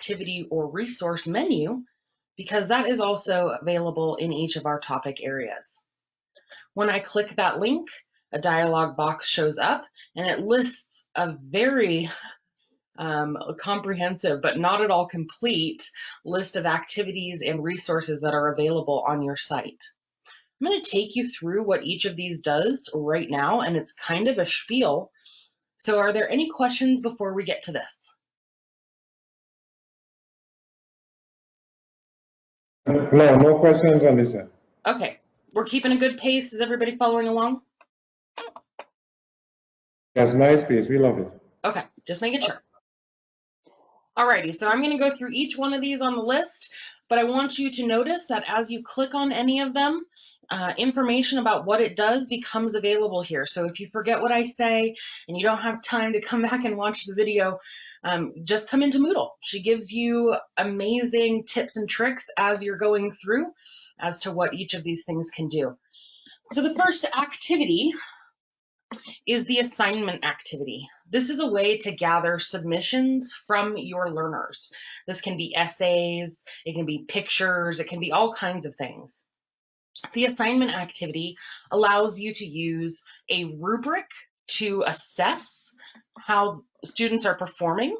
activity or resource menu, because that is also available in each of our topic areas. When I click that link, a dialog box shows up and it lists a very comprehensive but not at all complete list of activities and resources that are available on your site. I'm going to take you through what each of these does right now, and it's kind of a spiel. So are there any questions before we get to this? No questions on this end. Okay, we're keeping a good pace. Is everybody following along? Yes, nice piece. We love it. Okay, just making sure. Alrighty, so I'm going to go through each one of these on the list, but I want you to notice that as you click on any of them, information about what it does becomes available here. So if you forget what I say and you don't have time to come back and watch the video, just come into Moodle. She gives you amazing tips and tricks as you're going through as to what each of these things can do. So the first activity is the assignment activity. This is a way to gather submissions from your learners. This can be essays, it can be pictures, it can be all kinds of things. The assignment activity allows you to use a rubric to assess how students are performing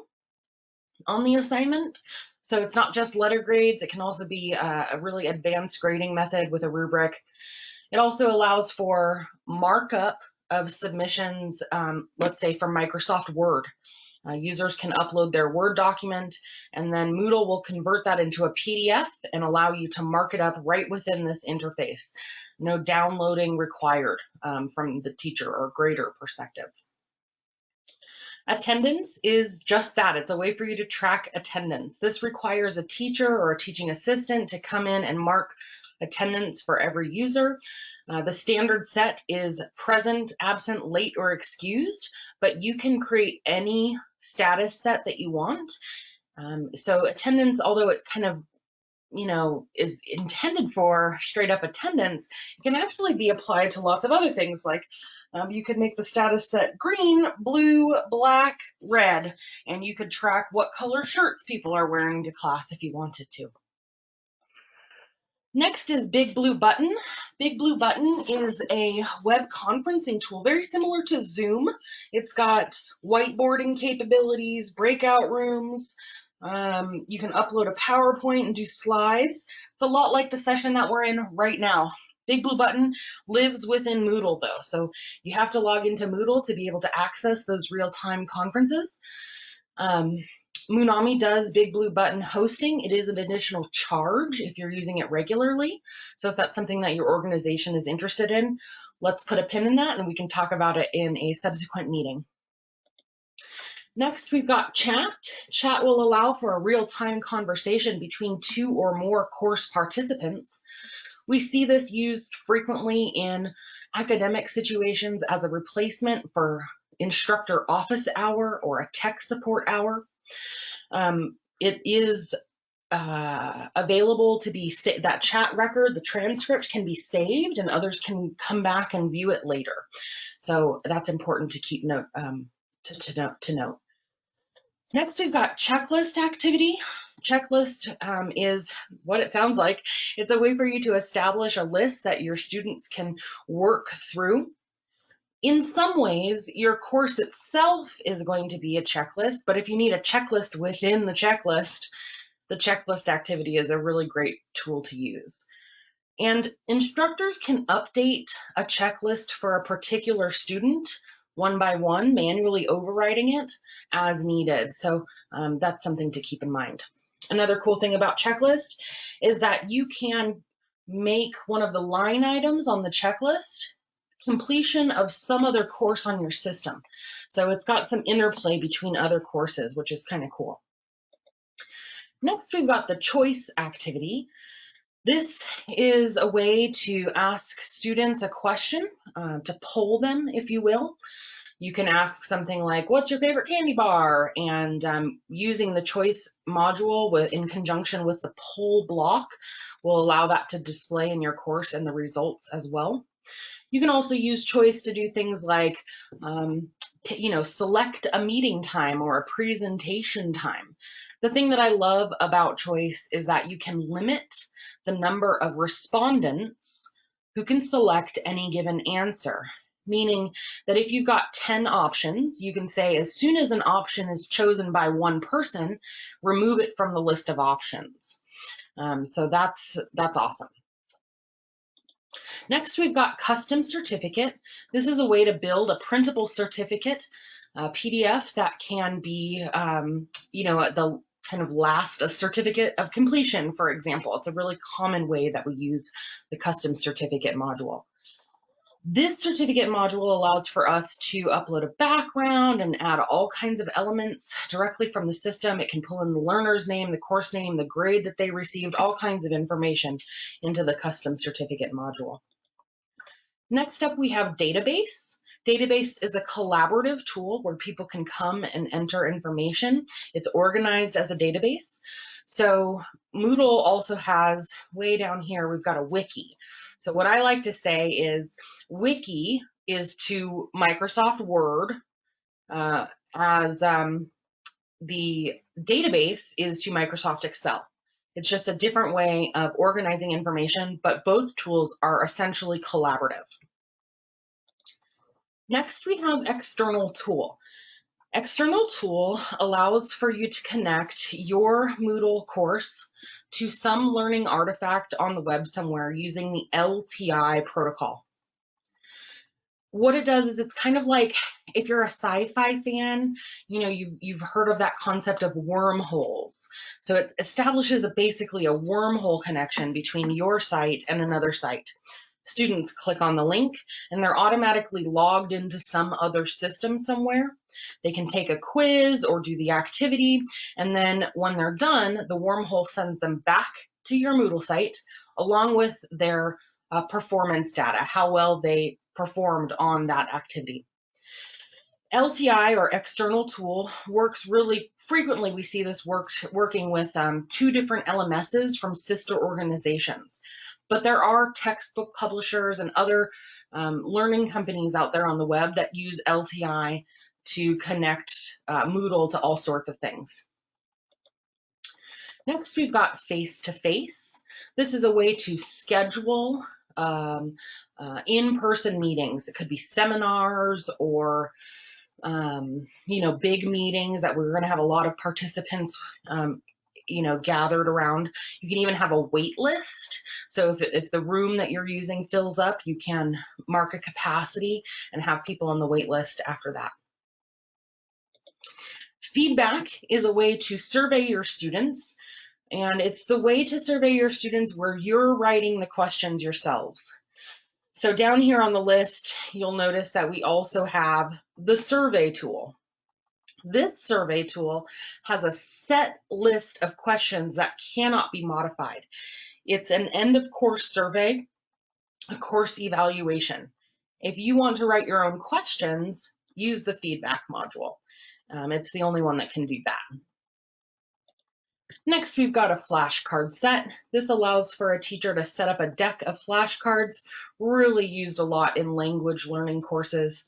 on the assignment. So it's not just letter grades, it can also be a really advanced grading method with a rubric. It also allows for markup of submissions, let's say from Microsoft Word. Users can upload their Word document, and then Moodle will convert that into a PDF and allow you to mark it up right within this interface. No downloading required from the teacher or grader perspective. Attendance is just that. It's a way for you to track attendance. This requires a teacher or a teaching assistant to come in and mark attendance for every user. The standard set is present, absent, late, or excused, but you can create any status set that you want. So attendance, although it kind of, is intended for straight up attendance, it can actually be applied to lots of other things. Like you could make the status set green, blue, black, red, and you could track what color shirts people are wearing to class if you wanted to. Next is Big Blue Button. Big Blue Button is a web conferencing tool, very similar to Zoom. It's got whiteboarding capabilities, breakout rooms. You can upload a PowerPoint and do slides. It's a lot like the session that we're in right now. Big Blue Button lives within Moodle though, so you have to log into Moodle to be able to access those real-time conferences. Moonami does Big Blue Button hosting. It is an additional charge if you're using it regularly. So if that's something that your organization is interested in, let's put a pin in that and we can talk about it in a subsequent meeting. Next, we've got chat. Chat will allow for a real-time conversation between two or more course participants. We see this used frequently in academic situations as a replacement for instructor office hour or a tech support hour. It is available to be that chat record, the transcript can be saved and others can come back and view it later. So that's important to keep note, to note. Next, we've got checklist activity. Checklist is what it sounds like. It's a way for you to establish a list that your students can work through. In some ways, your course itself is going to be a checklist, but if you need a checklist within the checklist activity is a really great tool to use. And instructors can update a checklist for a particular student one by one, manually overriding it as needed. So that's something to keep in mind. Another cool thing about checklist is that you can make one of the line items on the checklist completion of some other course on your system. So it's got some interplay between other courses, which is kind of cool. Next, we've got the choice activity. This is a way to ask students a question, to poll them, if you will. You can ask something like, what's your favorite candy bar? And using the choice module in conjunction with the poll block will allow that to display in your course and the results as well. You can also use choice to do things like, select a meeting time or a presentation time. The thing that I love about choice is that you can limit the number of respondents who can select any given answer, meaning that if you've got 10 options, you can say as soon as an option is chosen by one person, remove it from the list of options. So that's awesome. Next, we've got custom certificate. This is a way to build a printable certificate, a PDF that can be, the kind of a certificate of completion, for example. It's a really common way that we use the custom certificate module. This certificate module allows for us to upload a background and add all kinds of elements directly from the system. It can pull in the learner's name, the course name, the grade that they received, all kinds of information into the custom certificate module. Next up, we have database. Database is a collaborative tool where people can come and enter information. It's organized as a database. So Moodle also has, way down here, we've got a wiki. So what I like to say is wiki is to Microsoft Word as the database is to Microsoft Excel. It's just a different way of organizing information, but both tools are essentially collaborative. Next, we have external tool. External tool allows for you to connect your Moodle course to some learning artifact on the web somewhere using the LTI protocol. What it does is it's kind of like if you're a sci-fi fan, you've heard of that concept of wormholes. So it establishes basically a wormhole connection between your site and another site. Students click on the link and they're automatically logged into some other system somewhere. They can take a quiz or do the activity, and then when they're done, the wormhole sends them back to your Moodle site along with their performance data, how well they performed on that activity. LTI, or external tool, works really frequently. We see this working with 2 different LMSs from sister organizations. But there are textbook publishers and other learning companies out there on the web that use LTI to connect Moodle to all sorts of things. Next, we've got face-to-face. This is a way to schedule in-person meetings. It could be seminars or big meetings that we're going to have a lot of participants gathered around. You can even have a wait list. So if the room that you're using fills up, you can mark a capacity and have people on the wait list after that. Feedback is a way to survey your students, and it's the way to survey your students where you're writing the questions yourselves. So down here on the list, you'll notice that we also have the survey tool. This survey tool has a set list of questions that cannot be modified. It's an end of course survey, a course evaluation. If you want to write your own questions, use the feedback module. It's the only one that can do that. Next, we've got a flashcard set. This allows for a teacher to set up a deck of flashcards, really used a lot in language learning courses,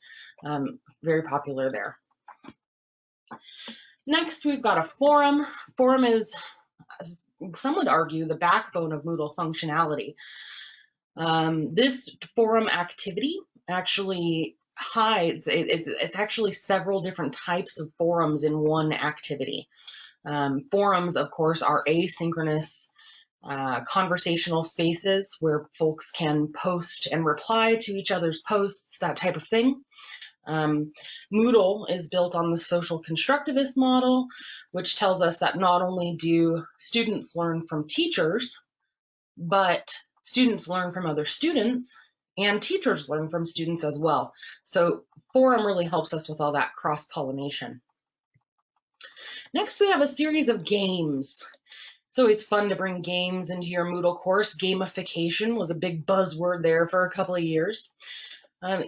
very popular there. Next, we've got a forum. Forum is, some would argue, the backbone of Moodle functionality. This forum activity actually hides, it's actually several different types of forums in one activity. Forums, of course, are asynchronous conversational spaces where folks can post and reply to each other's posts, that type of thing. Moodle is built on the social constructivist model, which tells us that not only do students learn from teachers, but students learn from other students, and teachers learn from students as well. So forum really helps us with all that cross-pollination. Next, we have a series of games. It's always fun to bring games into your Moodle course. Gamification was a big buzzword there for a couple of years.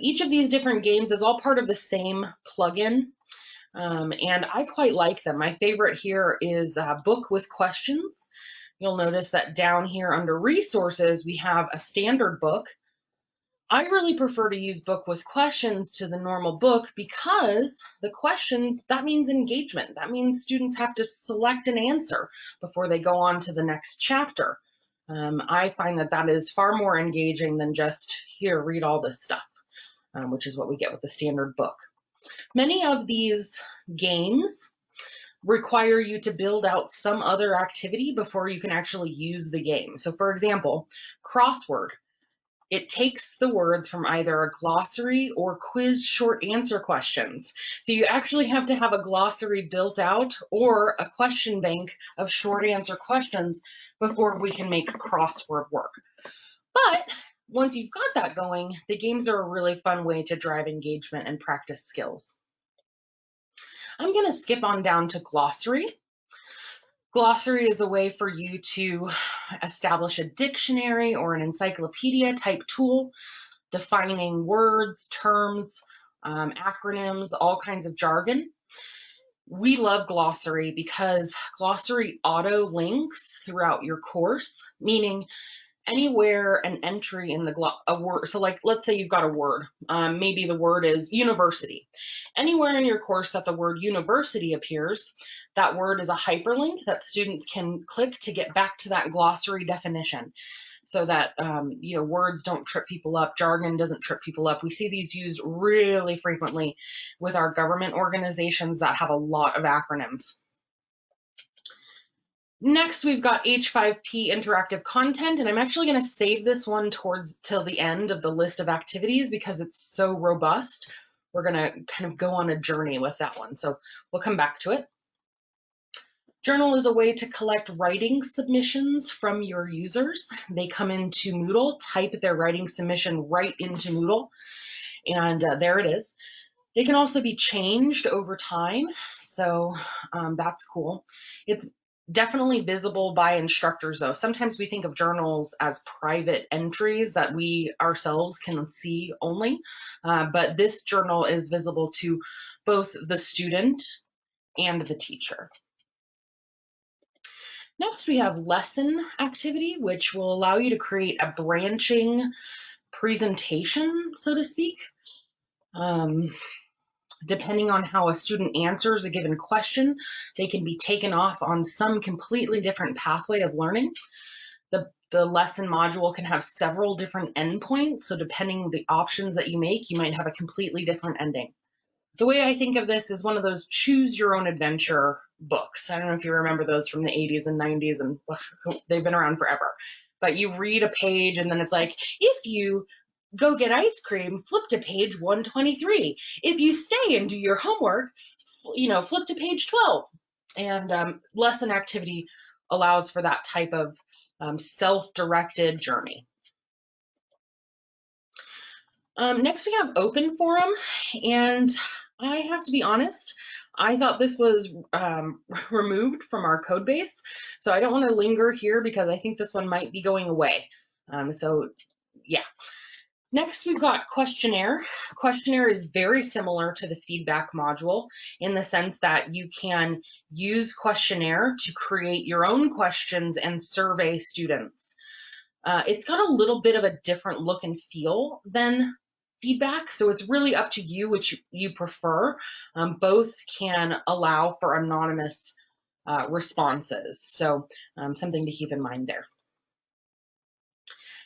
Each of these different games is all part of the same plugin, and I quite like them. My favorite here is Book with Questions. You'll notice that down here under Resources, we have a standard book, I really prefer to use book with questions to the normal book because the questions, that means engagement. That means students have to select an answer before they go on to the next chapter. I find that that is far more engaging than just, here, read all this stuff, which is what we get with the standard book. Many of these games require you to build out some other activity before you can actually use the game. So for example, crossword. It takes the words from either a glossary or quiz short answer questions. So you actually have to have a glossary built out or a question bank of short answer questions before we can make crossword work. But once you've got that going, the games are a really fun way to drive engagement and practice skills. I'm going to skip on down to glossary. Glossary is a way for you to establish a dictionary or an encyclopedia type tool, defining words, terms, acronyms, all kinds of jargon. We love Glossary because Glossary auto links throughout your course, meaning anywhere an entry in a word, so like let's say you've got a word, maybe the word is university. Anywhere in your course that the word university appears, that word is a hyperlink that students can click to get back to that glossary definition, so that words don't trip people up, jargon doesn't trip people up. We see these used really frequently with our government organizations that have a lot of acronyms. Next, we've got H5P interactive content, and I'm actually going to save this one till the end of the list of activities because it's so robust. We're going to kind of go on a journey with that one, so we'll come back to it. Journal is a way to collect writing submissions from your users. They come into Moodle, type their writing submission right into Moodle, and there it is. They can also be changed over time, so that's cool. It's definitely visible by instructors though. Sometimes we think of journals as private entries that we ourselves can see only, but this journal is visible to both the student and the teacher. Next, we have lesson activity, which will allow you to create a branching presentation, so to speak. Depending on how a student answers a given question, they can be taken off on some completely different pathway of learning. The lesson module can have several different endpoints, so depending on the options that you make, you might have a completely different ending. The way I think of this is one of those choose your own adventure books. I don't know if you remember those from the 80s and 90s, and they've been around forever. But you read a page and then it's like, if you go get ice cream, flip to page 123. If you stay and do your homework, flip to page 12. And lesson activity allows for that type of self-directed journey. Next we have open forum, and I have to be honest, I thought this was removed from our code base, so I don't want to linger here because I think this one might be going away. So yeah. Next, we've got Questionnaire. Questionnaire is very similar to the feedback module in the sense that you can use Questionnaire to create your own questions and survey students. It's got a little bit of a different look and feel than feedback, so it's really up to you which you prefer. Both can allow for anonymous responses, so something to keep in mind there.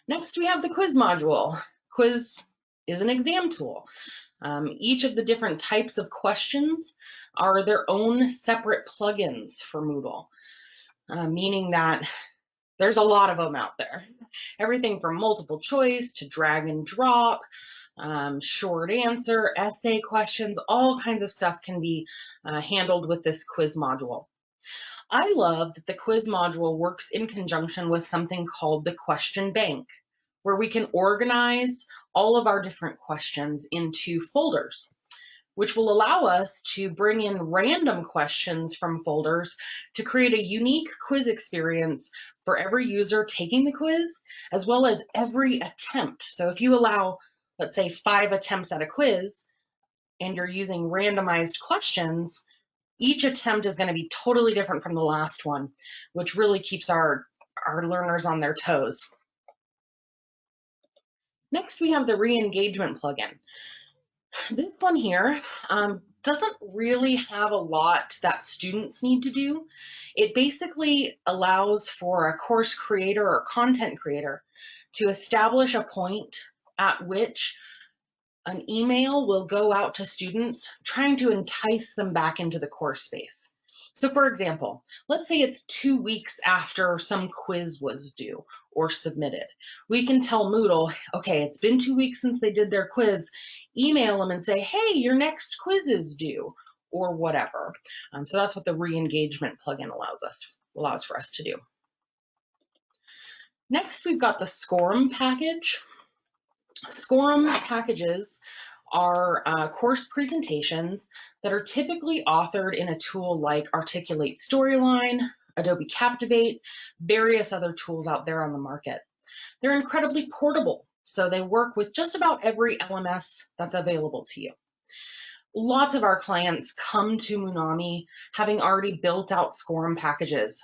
Next, we have the quiz module. Quiz is an exam tool. Each of the different types of questions are their own separate plugins for Moodle, meaning that there's a lot of them out there. Everything from multiple choice to drag and drop, short answer, essay questions, all kinds of stuff can be handled with this quiz module. I love that the quiz module works in conjunction with something called the question bank, where we can organize all of our different questions into folders, which will allow us to bring in random questions from folders to create a unique quiz experience for every user taking the quiz, as well as every attempt. So if you allow, let's say, 5 attempts at a quiz, and you're using randomized questions, each attempt is going to be totally different from the last one, which really keeps our learners on their toes. Next, we have the Reengagement Plugin. This one here doesn't really have a lot that students need to do. It basically allows for a course creator or content creator to establish a point at which an email will go out to students trying to entice them back into the course space. So for example, let's say it's 2 weeks after some quiz was due or submitted. We can tell Moodle, okay, it's been 2 weeks since they did their quiz. Email them and say, hey, your next quiz is due, or whatever. So that's what the Reengagement plugin allows for us to do. Next, we've got the Scorm package. Scorm packages are course presentations that are typically authored in a tool like Articulate Storyline, Adobe Captivate, various other tools out there on the market. They're incredibly portable, so they work with just about every LMS that's available to you. Lots of our clients come to Moonami having already built out Scorm packages.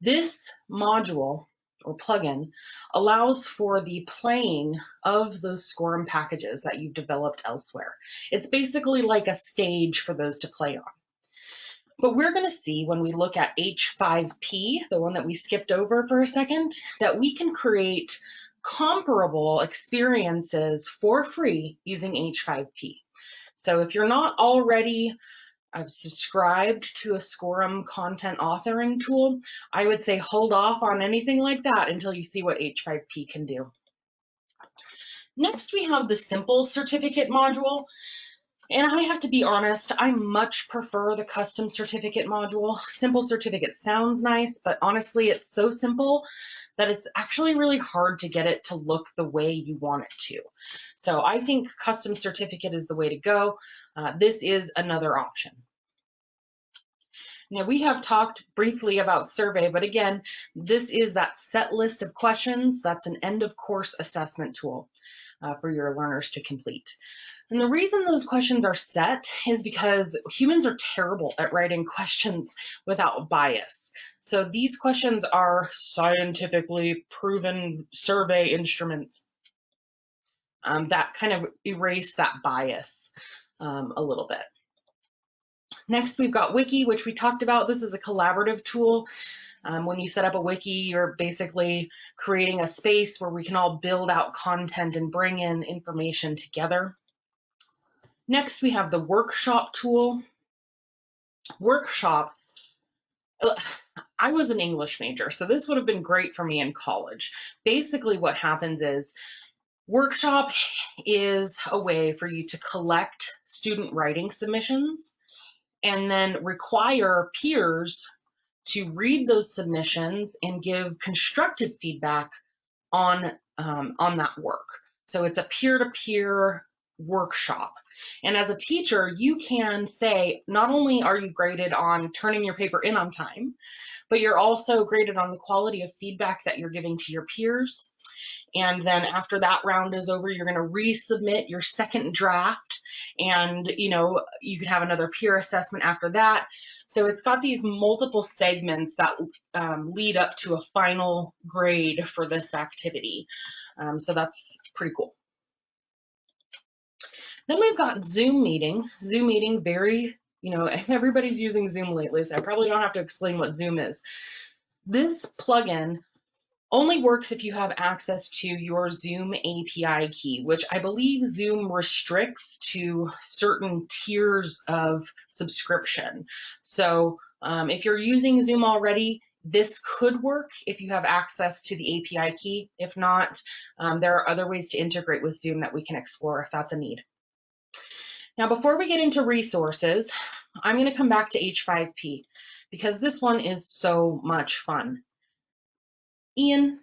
This module or plugin allows for the playing of those Scorm packages that you've developed elsewhere. It's basically like a stage for those to play on. But we're going to see when we look at H5P, the one that we skipped over for a second, that we can create comparable experiences for free using H5P. So if you're not already subscribed to a Scorm content authoring tool, I would say hold off on anything like that until you see what H5P can do. Next, we have the simple certificate module. And I have to be honest, I much prefer the custom certificate module. Simple certificate sounds nice, but honestly, it's so simple that it's actually really hard to get it to look the way you want it to. So I think custom certificate is the way to go. This is another option. Now, we have talked briefly about survey, but again, this is that set list of questions. That's an end of course assessment tool for your learners to complete. And the reason those questions are set is because humans are terrible at writing questions without bias. So these questions are scientifically proven survey instruments that kind of erase that bias a little bit. Next, we've got Wiki, which we talked about. This is a collaborative tool. When you set up a wiki, you're basically creating a space where we can all build out content and bring in information together. Next, we have the workshop tool. Workshop, I was an English major, so this would have been great for me in college. Basically, what happens is workshop is a way for you to collect student writing submissions and then require peers to read those submissions and give constructive feedback on that work. So it's a peer-to-peer workshop. And as a teacher, you can say, not only are you graded on turning your paper in on time, but you're also graded on the quality of feedback that you're giving to your peers. And then after that round is over, you're going to resubmit your second draft, and you could have another peer assessment after that. So it's got these multiple segments that lead up to a final grade for this activity. So that's pretty cool. Then we've got Zoom meeting. Zoom meeting, everybody's using Zoom lately, so I probably don't have to explain what Zoom is. This plugin only works if you have access to your Zoom API key, which I believe Zoom restricts to certain tiers of subscription. So if you're using Zoom already, this could work if you have access to the API key. If not, there are other ways to integrate with Zoom that we can explore if that's a need. Now, before we get into resources, I'm going to come back to H5P because this one is so much fun. Ian,